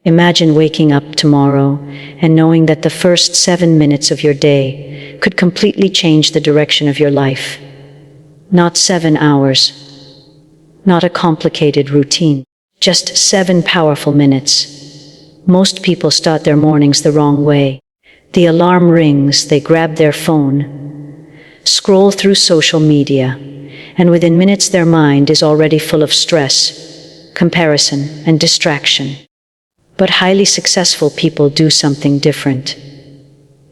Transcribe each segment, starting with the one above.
Imagine waking up tomorrow and knowing that the first 7 minutes of your day could completely change the direction of your life. Not 7 hours, not a complicated routine, just 7 powerful minutes. Most people start their mornings the wrong way. The alarm rings, they grab their phone, scroll through social media, and within minutes their mind is already full of stress, comparison, and distraction. But highly successful people do something different.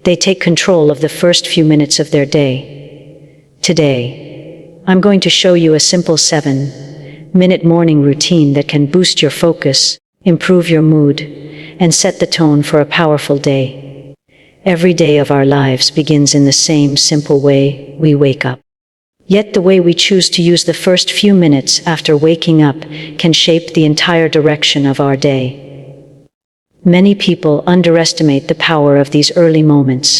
They take control of the first few minutes of their day. Today, I'm going to show you a simple 7-minute morning routine that can boost your focus, improve your mood, and set the tone for a powerful day. Every day of our lives begins in the same simple way: we wake up. Yet the way we choose to use the first few minutes after waking up can shape the entire direction of our day. Many people underestimate the power of these early moments,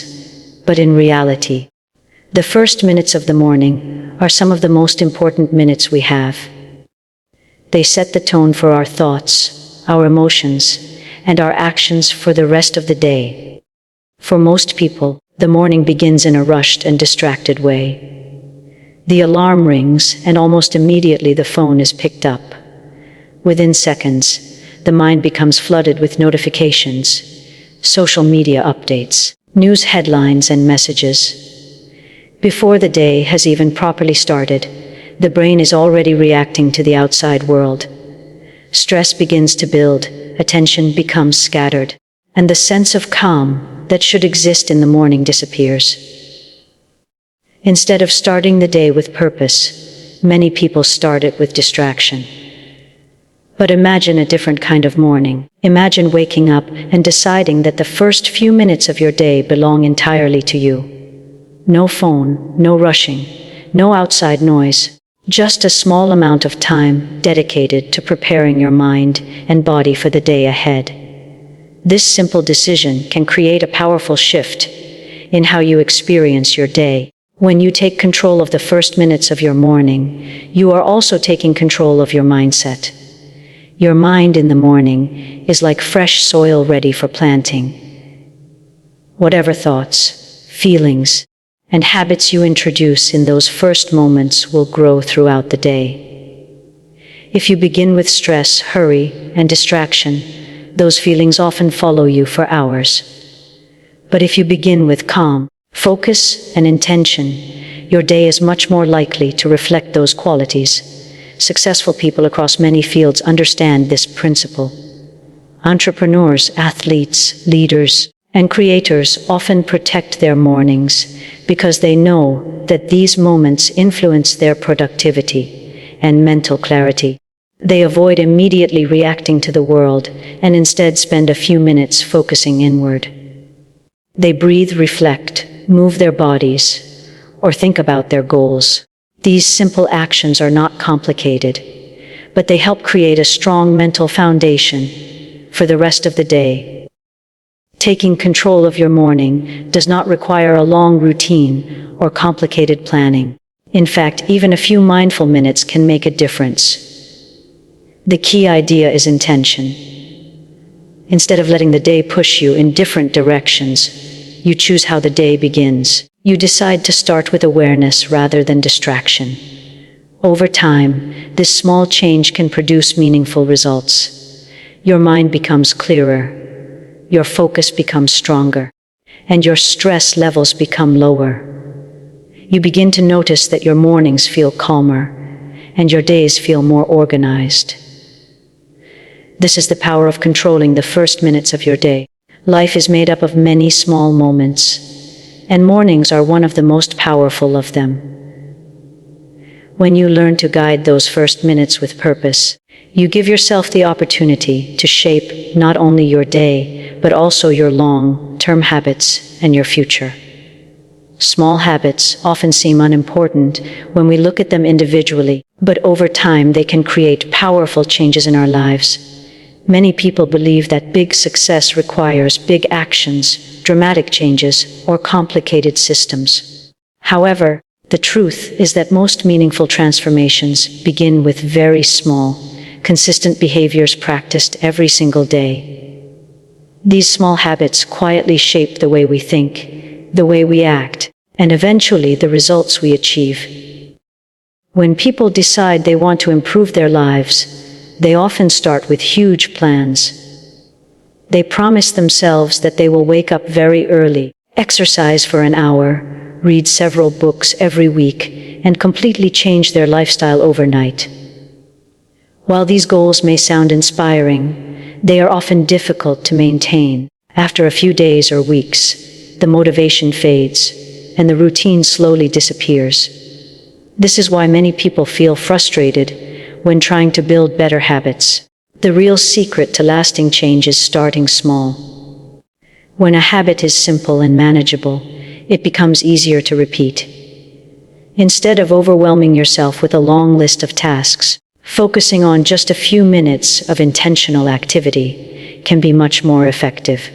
but in reality, the first minutes of the morning are some of the most important minutes we have. They set the tone for our thoughts, our emotions, and our actions for the rest of the day. For most people, the morning begins in a rushed and distracted way. The alarm rings, and almost immediately the phone is picked up. Within seconds, the mind becomes flooded with notifications, social media updates, news headlines, and messages. Before the day has even properly started, the brain is already reacting to the outside world. Stress begins to build, attention becomes scattered, and the sense of calm that should exist in the morning disappears. Instead of starting the day with purpose, many people start it with distraction. But imagine a different kind of morning. Imagine waking up and deciding that the first few minutes of your day belong entirely to you. No phone, no rushing, no outside noise, just a small amount of time dedicated to preparing your mind and body for the day ahead. This simple decision can create a powerful shift in how you experience your day. When you take control of the first minutes of your morning, you are also taking control of your mindset. Your mind in the morning is like fresh soil ready for planting. Whatever thoughts, feelings, and habits you introduce in those first moments will grow throughout the day. If you begin with stress, hurry, and distraction, those feelings often follow you for hours. But if you begin with calm, focus, and intention, your day is much more likely to reflect those qualities. Successful people across many fields understand this principle. Entrepreneurs, athletes, leaders, and creators often protect their mornings because they know that these moments influence their productivity and mental clarity. They avoid immediately reacting to the world and instead spend a few minutes focusing inward. They breathe, reflect, move their bodies, or think about their goals. These simple actions are not complicated, but they help create a strong mental foundation for the rest of the day. Taking control of your morning does not require a long routine or complicated planning. In fact, even a few mindful minutes can make a difference. The key idea is intention. Instead of letting the day push you in different directions, you choose how the day begins. You decide to start with awareness rather than distraction. Over time, this small change can produce meaningful results. Your mind becomes clearer, your focus becomes stronger, and your stress levels become lower. You begin to notice that your mornings feel calmer, and your days feel more organized. This is the power of controlling the first minutes of your day. Life is made up of many small moments, and mornings are one of the most powerful of them. When you learn to guide those first minutes with purpose, you give yourself the opportunity to shape not only your day, but also your long-term habits and your future. Small habits often seem unimportant when we look at them individually, but over time they can create powerful changes in our lives. Many people believe that big success requires big actions, dramatic changes, or complicated systems. However, the truth is that most meaningful transformations begin with very small, consistent behaviors practiced every single day. These small habits quietly shape the way we think, the way we act, and eventually the results we achieve. When people decide they want to improve their lives, they often start with huge plans. They promise themselves that they will wake up very early, exercise for an hour, read several books every week, and completely change their lifestyle overnight. While these goals may sound inspiring, they are often difficult to maintain. After a few days or weeks, the motivation fades, and the routine slowly disappears. This is why many people feel frustrated when trying to build better habits. The real secret to lasting change is starting small. When a habit is simple and manageable, it becomes easier to repeat. Instead of overwhelming yourself with a long list of tasks, focusing on just a few minutes of intentional activity can be much more effective.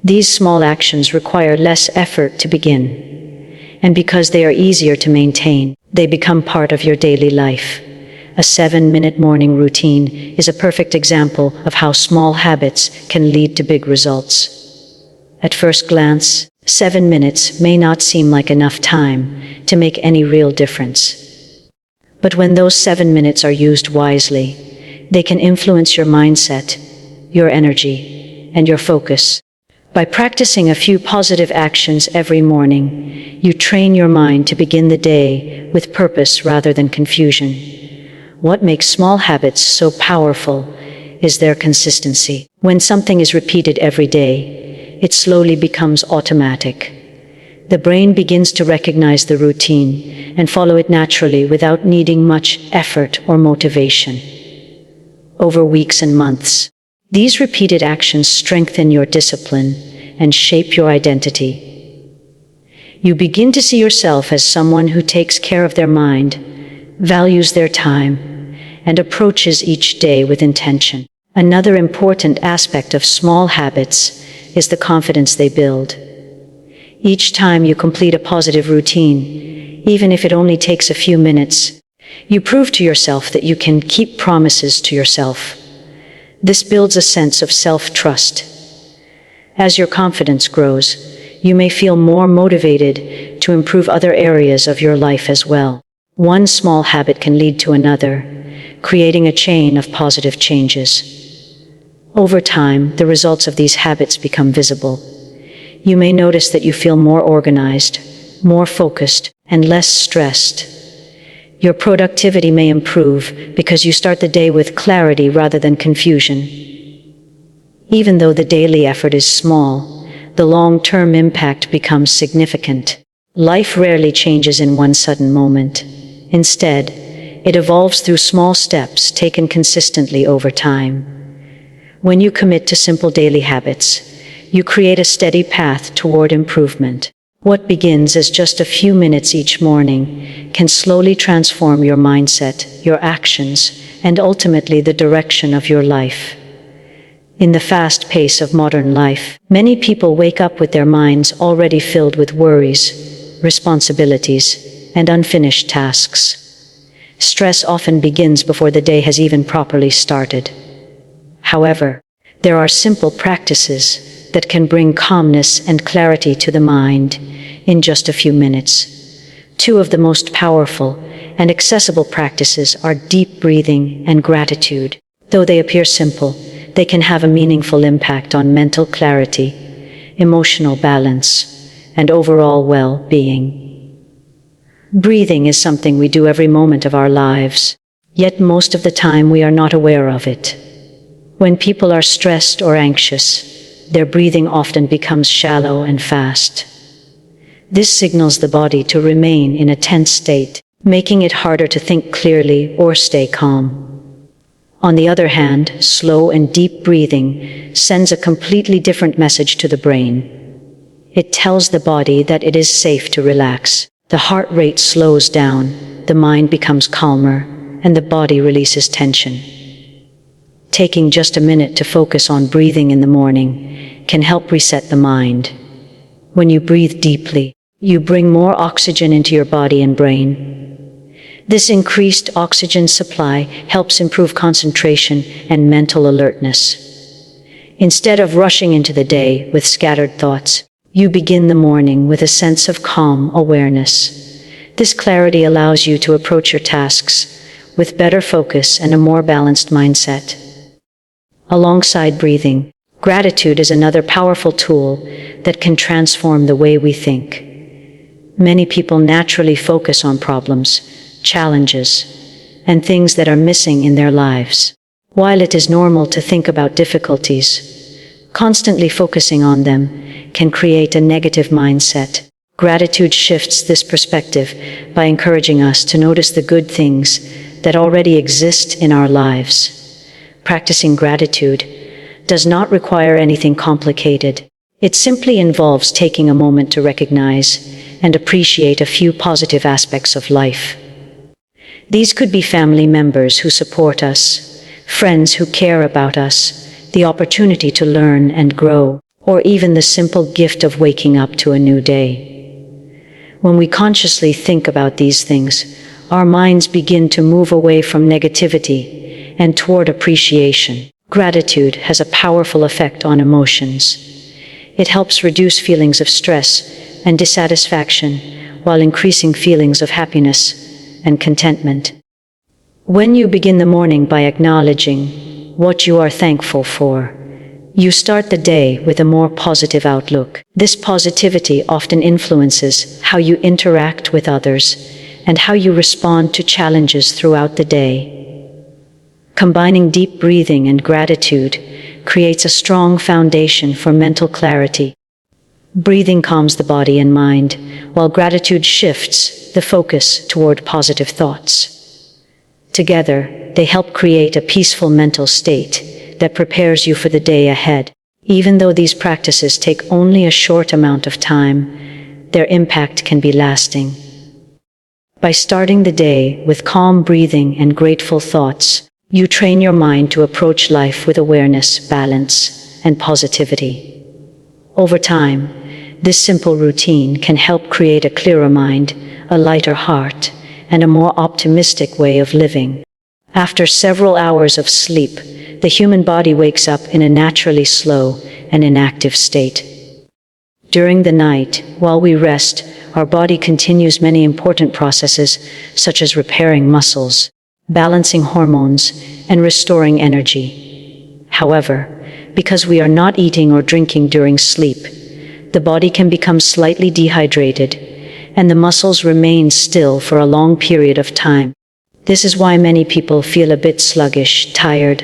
These small actions require less effort to begin, and because they are easier to maintain, they become part of your daily life. A 7-minute morning routine is a perfect example of how small habits can lead to big results. At first glance, 7 minutes may not seem like enough time to make any real difference. But when those 7 minutes are used wisely, they can influence your mindset, your energy, and your focus. By practicing a few positive actions every morning, you train your mind to begin the day with purpose rather than confusion. What makes small habits so powerful is their consistency. When something is repeated every day, it slowly becomes automatic. The brain begins to recognize the routine and follow it naturally without needing much effort or motivation. Over weeks and months, these repeated actions strengthen your discipline and shape your identity. You begin to see yourself as someone who takes care of their mind, values their time, and approaches each day with intention. Another important aspect of small habits is the confidence they build. Each time you complete a positive routine, even if it only takes a few minutes, you prove to yourself that you can keep promises to yourself. This builds a sense of self-trust. As your confidence grows, you may feel more motivated to improve other areas of your life as well. One small habit can lead to another, creating a chain of positive changes. Over time, the results of these habits become visible. You may notice that you feel more organized, more focused, and less stressed. Your productivity may improve because you start the day with clarity rather than confusion. Even though the daily effort is small, the long-term impact becomes significant. Life rarely changes in one sudden moment. Instead, it evolves through small steps taken consistently over time. When you commit to simple daily habits, you create a steady path toward improvement. What begins as just a few minutes each morning can slowly transform your mindset, your actions, and ultimately the direction of your life. In the fast pace of modern life, many people wake up with their minds already filled with worries, responsibilities, and unfinished tasks. Stress often begins before the day has even properly started. However, there are simple practices that can bring calmness and clarity to the mind in just a few minutes. Two of the most powerful and accessible practices are deep breathing and gratitude. Though they appear simple, they can have a meaningful impact on mental clarity, emotional balance, and overall well-being. Breathing is something we do every moment of our lives, yet most of the time we are not aware of it. When people are stressed or anxious, their breathing often becomes shallow and fast. This signals the body to remain in a tense state, making it harder to think clearly or stay calm. On the other hand, slow and deep breathing sends a completely different message to the brain. It tells the body that it is safe to relax. The heart rate slows down, the mind becomes calmer, and the body releases tension. Taking just a minute to focus on breathing in the morning can help reset the mind. When you breathe deeply, you bring more oxygen into your body and brain. This increased oxygen supply helps improve concentration and mental alertness. Instead of rushing into the day with scattered thoughts, you begin the morning with a sense of calm awareness. This clarity allows you to approach your tasks with better focus and a more balanced mindset. Alongside breathing, gratitude is another powerful tool that can transform the way we think. Many people naturally focus on problems, challenges, and things that are missing in their lives. While it is normal to think about difficulties, constantly focusing on them can create a negative mindset. Gratitude shifts this perspective by encouraging us to notice the good things that already exist in our lives. Practicing gratitude does not require anything complicated. It simply involves taking a moment to recognize and appreciate a few positive aspects of life. These could be family members who support us, friends who care about us, the opportunity to learn and grow, or even the simple gift of waking up to a new day. When we consciously think about these things, our minds begin to move away from negativity and toward appreciation. Gratitude has a powerful effect on emotions. It helps reduce feelings of stress and dissatisfaction while increasing feelings of happiness and contentment. When you begin the morning by acknowledging what you are thankful for, you start the day with a more positive outlook. This positivity often influences how you interact with others and how you respond to challenges throughout the day. Combining deep breathing and gratitude creates a strong foundation for mental clarity. Breathing calms the body and mind, while gratitude shifts the focus toward positive thoughts. Together, they help create a peaceful mental state that prepares you for the day ahead. Even though these practices take only a short amount of time, their impact can be lasting. By starting the day with calm breathing and grateful thoughts, you train your mind to approach life with awareness, balance, and positivity. Over time, this simple routine can help create a clearer mind, a lighter heart, and a more optimistic way of living. After several hours of sleep, the human body wakes up in a naturally slow and inactive state. During the night, while we rest, our body continues many important processes, such as repairing muscles, balancing hormones, and restoring energy. However, because we are not eating or drinking during sleep, the body can become slightly dehydrated, and the muscles remain still for a long period of time. This is why many people feel a bit sluggish, tired,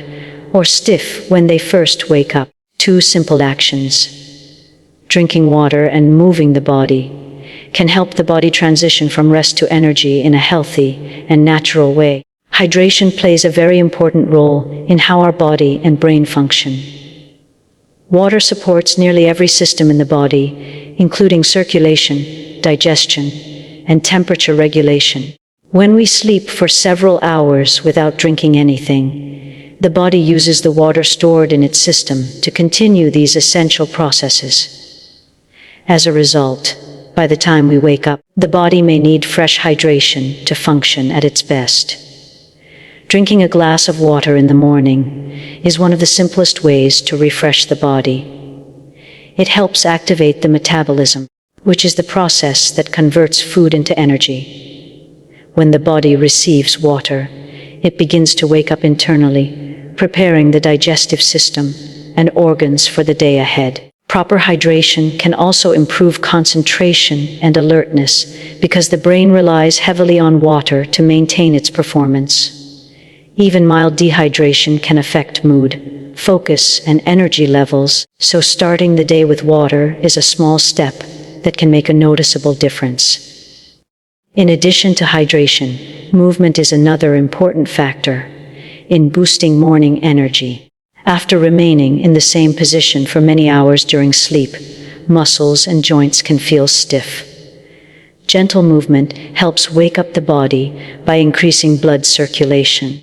or stiff when they first wake up. 2 simple actions, drinking water and moving the body, can help the body transition from rest to energy in a healthy and natural way. Hydration plays a very important role in how our body and brain function. Water supports nearly every system in the body, including circulation, digestion, and temperature regulation. When we sleep for several hours without drinking anything, the body uses the water stored in its system to continue these essential processes. As a result, by the time we wake up, the body may need fresh hydration to function at its best. Drinking a glass of water in the morning is one of the simplest ways to refresh the body. It helps activate the metabolism, which is the process that converts food into energy. When the body receives water, it begins to wake up internally, preparing the digestive system and organs for the day ahead. Proper hydration can also improve concentration and alertness because the brain relies heavily on water to maintain its performance. Even mild dehydration can affect mood, focus, and energy levels, so starting the day with water is a small step that can make a noticeable difference. In addition to hydration, movement is another important factor in boosting morning energy. After remaining in the same position for many hours during sleep, muscles and joints can feel stiff. Gentle movement helps wake up the body by increasing blood circulation.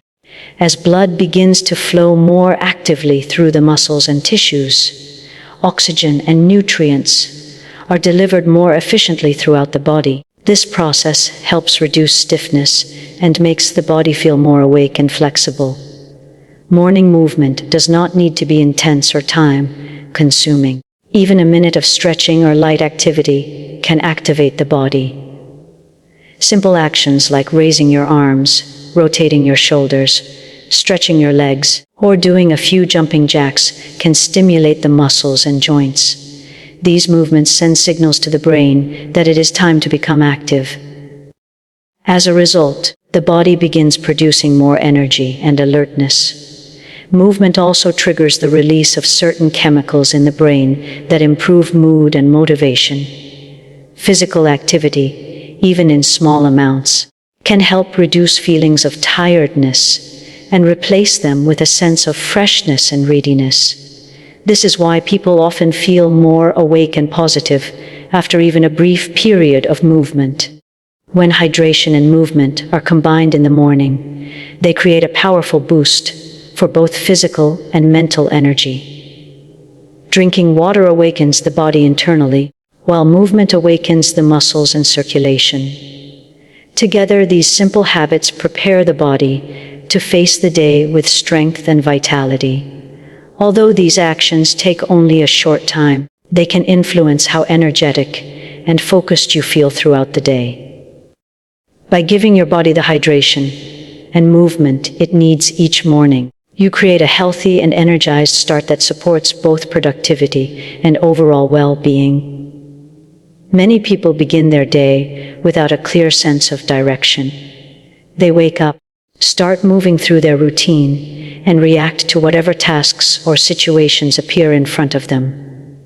As blood begins to flow more actively through the muscles and tissues, oxygen and nutrients are delivered more efficiently throughout the body. This process helps reduce stiffness and makes the body feel more awake and flexible. Morning movement does not need to be intense or time-consuming. Even a minute of stretching or light activity can activate the body. Simple actions like raising your arms, rotating your shoulders, stretching your legs, or doing a few jumping jacks can stimulate the muscles and joints. These movements send signals to the brain that it is time to become active. As a result, the body begins producing more energy and alertness. Movement also triggers the release of certain chemicals in the brain that improve mood and motivation. Physical activity, even in small amounts, can help reduce feelings of tiredness and replace them with a sense of freshness and readiness. This is why people often feel more awake and positive after even a brief period of movement. When hydration and movement are combined in the morning, they create a powerful boost for both physical and mental energy. Drinking water awakens the body internally, while movement awakens the muscles and circulation. Together, these simple habits prepare the body to face the day with strength and vitality. Although these actions take only a short time, they can influence how energetic and focused you feel throughout the day. By giving your body the hydration and movement it needs each morning, you create a healthy and energized start that supports both productivity and overall well-being. Many people begin their day without a clear sense of direction. They wake up, start moving through their routine, and react to whatever tasks or situations appear in front of them.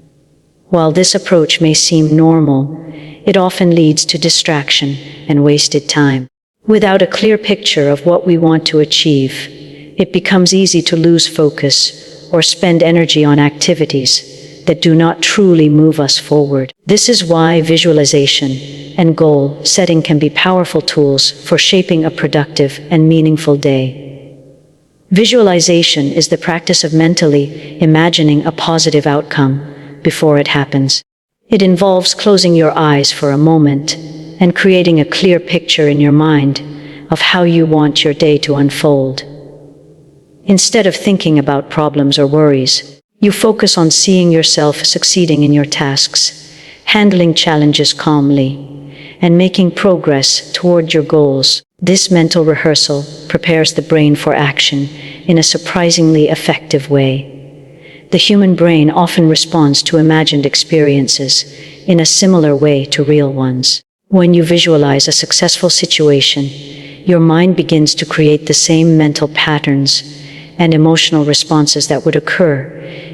While this approach may seem normal, it often leads to distraction and wasted time. Without a clear picture of what we want to achieve, it becomes easy to lose focus or spend energy on activities that do not truly move us forward. This is why visualization and goal setting can be powerful tools for shaping a productive and meaningful day. Visualization is the practice of mentally imagining a positive outcome before it happens. It involves closing your eyes for a moment and creating a clear picture in your mind of how you want your day to unfold. Instead of thinking about problems or worries, you focus on seeing yourself succeeding in your tasks, handling challenges calmly, and making progress toward your goals. This mental rehearsal prepares the brain for action in a surprisingly effective way. The human brain often responds to imagined experiences in a similar way to real ones. When you visualize a successful situation, your mind begins to create the same mental patterns and emotional responses that would occur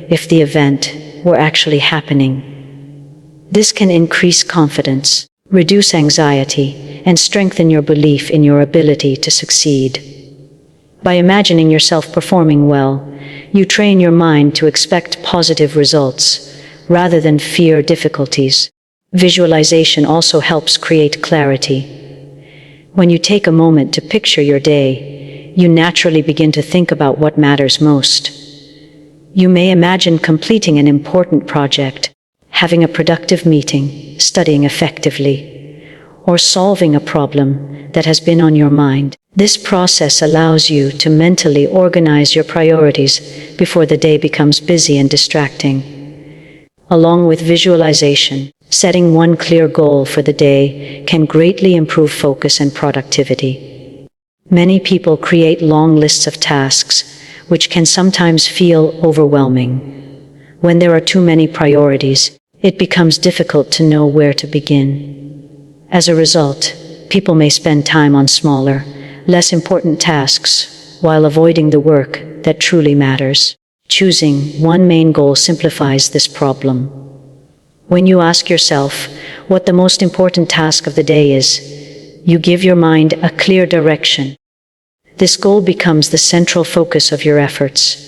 if the event were actually happening. This can increase confidence, reduce anxiety, and strengthen your belief in your ability to succeed. By imagining yourself performing well, you train your mind to expect positive results rather than fear difficulties. Visualization also helps create clarity. When you take a moment to picture your day, you naturally begin to think about what matters most. You may imagine completing an important project, having a productive meeting, studying effectively, or solving a problem that has been on your mind. This process allows you to mentally organize your priorities before the day becomes busy and distracting. Along with visualization, setting one clear goal for the day can greatly improve focus and productivity. Many people create long lists of tasks, which can sometimes feel overwhelming. When there are too many priorities, it becomes difficult to know where to begin. As a result, people may spend time on smaller, less important tasks while avoiding the work that truly matters. Choosing one main goal simplifies this problem. When you ask yourself what the most important task of the day is, you give your mind a clear direction. This goal becomes the central focus of your efforts.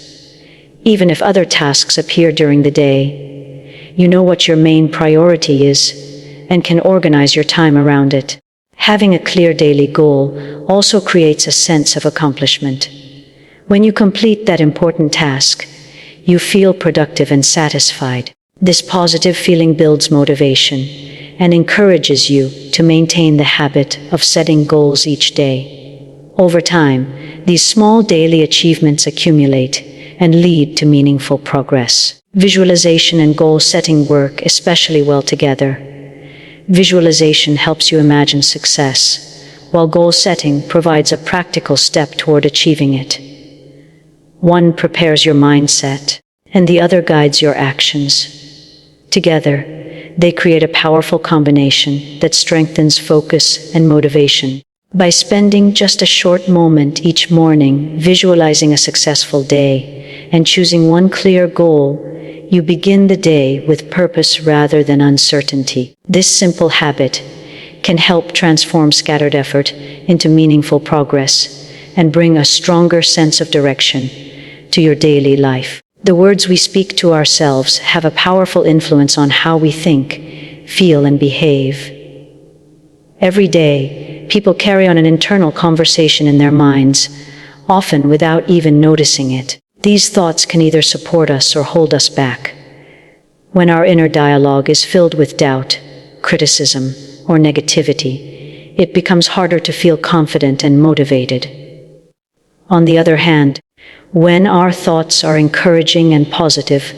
Even if other tasks appear during the day, you know what your main priority is and can organize your time around it. Having a clear daily goal also creates a sense of accomplishment. When you complete that important task, you feel productive and satisfied. This positive feeling builds motivation and encourages you to maintain the habit of setting goals each day. Over time, these small daily achievements accumulate and lead to meaningful progress. Visualization and goal-setting work especially well together. Visualization helps you imagine success, while goal-setting provides a practical step toward achieving it. One prepares your mindset, and the other guides your actions. Together, they create a powerful combination that strengthens focus and motivation. By spending just a short moment each morning visualizing a successful day and choosing one clear goal, you begin the day with purpose rather than uncertainty. This simple habit can help transform scattered effort into meaningful progress and bring a stronger sense of direction to your daily life. The words we speak to ourselves have a powerful influence on how we think, feel, and behave. Every day, people carry on an internal conversation in their minds, often without even noticing it. These thoughts can either support us or hold us back. When our inner dialogue is filled with doubt, criticism, or negativity, it becomes harder to feel confident and motivated. On the other hand, when our thoughts are encouraging and positive,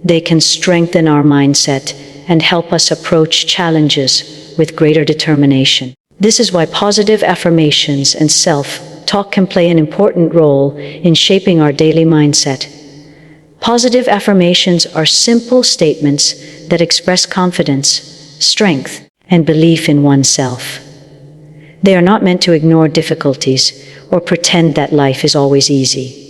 they can strengthen our mindset and help us approach challenges with greater determination. This is why positive affirmations and self-talk can play an important role in shaping our daily mindset. Positive affirmations are simple statements that express confidence, strength, and belief in oneself. They are not meant to ignore difficulties or pretend that life is always easy.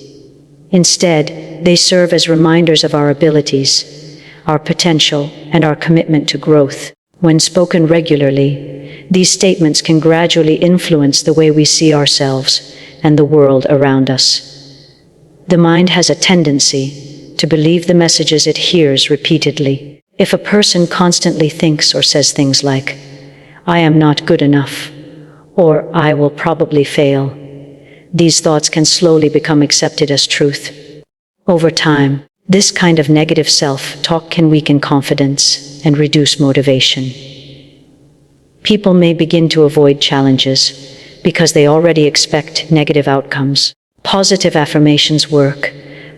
Instead, they serve as reminders of our abilities, our potential, and our commitment to growth. When spoken regularly, these statements can gradually influence the way we see ourselves and the world around us. The mind has a tendency to believe the messages it hears repeatedly. If a person constantly thinks or says things like, "I am not good enough," or "I will probably fail," these thoughts can slowly become accepted as truth. Over time, this kind of negative self-talk can weaken confidence and reduce motivation. People may begin to avoid challenges because they already expect negative outcomes. Positive affirmations work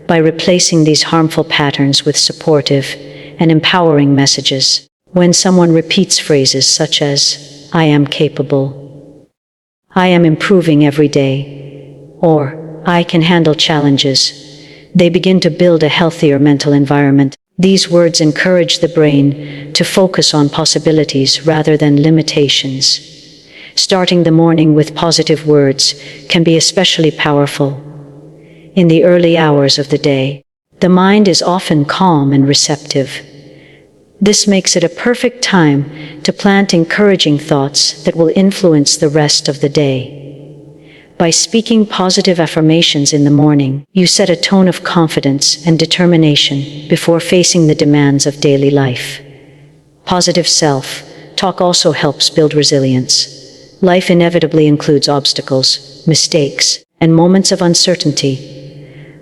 by replacing these harmful patterns with supportive and empowering messages. When someone repeats phrases such as, "I am capable," "I am improving every day," or "I can handle challenges," they begin to build a healthier mental environment. These words encourage the brain to focus on possibilities rather than limitations. Starting the morning with positive words can be especially powerful. In the early hours of the day, the mind is often calm and receptive. This makes it a perfect time to plant encouraging thoughts that will influence the rest of the day. By speaking positive affirmations in the morning, you set a tone of confidence and determination before facing the demands of daily life. Positive self-talk also helps build resilience. Life inevitably includes obstacles, mistakes, and moments of uncertainty.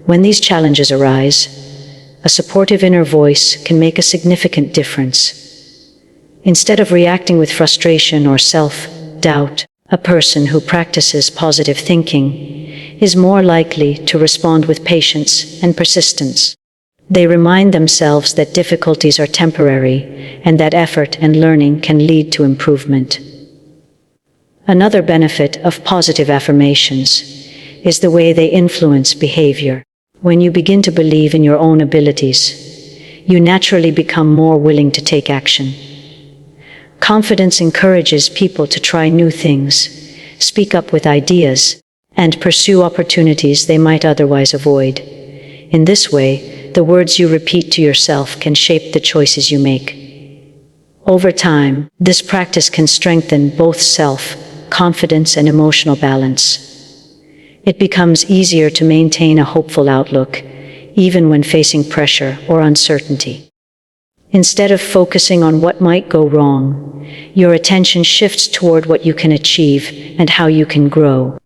When these challenges arise, a supportive inner voice can make a significant difference. Instead of reacting with frustration or self-doubt, a person who practices positive thinking is more likely to respond with patience and persistence. They remind themselves that difficulties are temporary and that effort and learning can lead to improvement. Another benefit of positive affirmations is the way they influence behavior. When you begin to believe in your own abilities, you naturally become more willing to take action. Confidence encourages people to try new things, speak up with ideas, and pursue opportunities they might otherwise avoid. In this way, the words you repeat to yourself can shape the choices you make. Over time, this practice can strengthen both self-confidence and emotional balance. It becomes easier to maintain a hopeful outlook, even when facing pressure or uncertainty. Instead of focusing on what might go wrong, your attention shifts toward what you can achieve and how you can grow.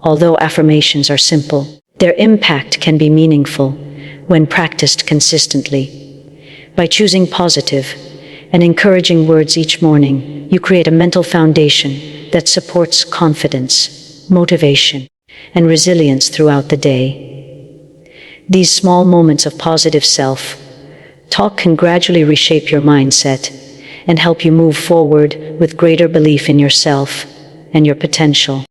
Although affirmations are simple, their impact can be meaningful when practiced consistently. By choosing positive and encouraging words each morning, you create a mental foundation that supports confidence, motivation, and resilience throughout the day. These small moments of positive self-talk can gradually reshape your mindset and help you move forward with greater belief in yourself and your potential.